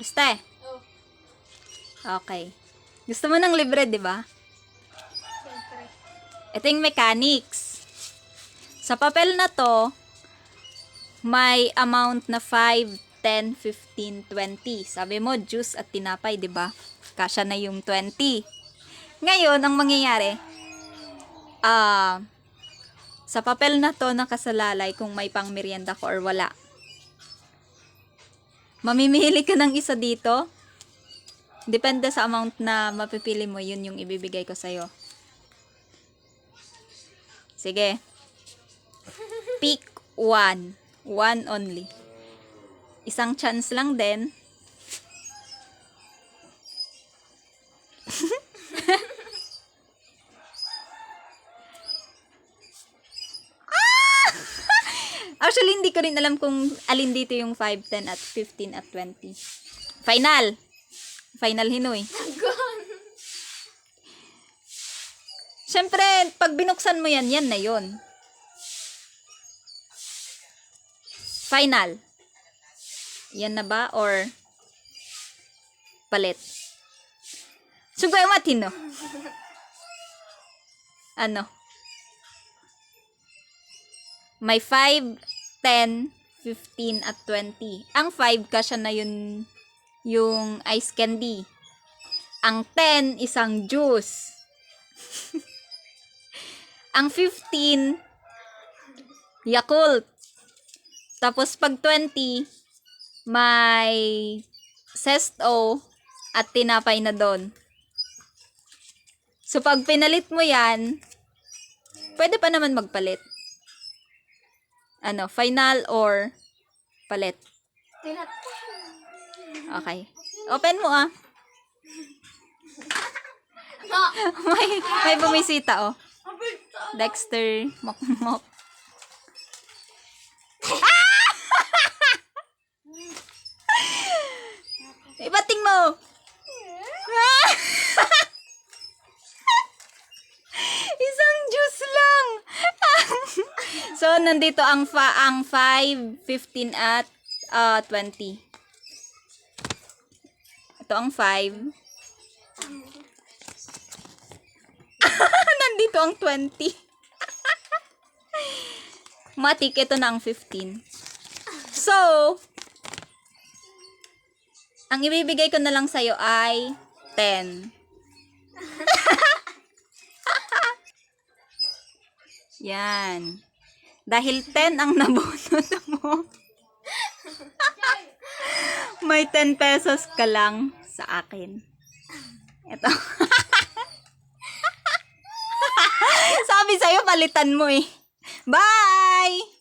Gusto eh? Oh, Okay. Gusto mo ng libre, di ba? siyempre. Ito yung mechanics. Sa papel na to, may amount na 5, 10, 15, 20. Sabi mo, juice at tinapay, di ba? Kasya na yung 20. Ngayon, ang mangyayari, sa papel na to nakasalalay kung may pang merienda ko or wala. Mamimili ka ng isa dito. Depende sa amount na mapipili mo, yun yung ibibigay ko sa'yo. Sige. Pick one. One only. Isang chance lang din. Actually, hindi ko rin alam kung alin dito yung 5, 10, at 15, at 20. Final. Final Hinoy. Siyempre, pag binuksan mo yan, yan na yun. Final. Yan na ba? Or palit? Sugay matino. Ano? May 5, 10, 15, at 20. Ang 5 kasya na yun yung ice candy. Ang 10, isang juice. Ang 15, Yakult. Tapos pag 20, may Zesto at tinapay na doon. So pag pinalit mo yan, pwede pa naman magpalit. Ano, final or palit? Okay. Open mo ah. may bumisita oh. Dexter Mokmok. Ibating mo. Isang juice lang. So, nandito ang 5, 15, at 20. Ito ang 5. Nandito ang 20. Matik, ito na ang 15. So, ang ibibigay ko na lang sa'yo ay 10. Yan. Dahil 10 ang nabunot mo, may 10 pesos ka lang sa akin. Ito. Sabi sa'yo, palitan mo eh. Bye!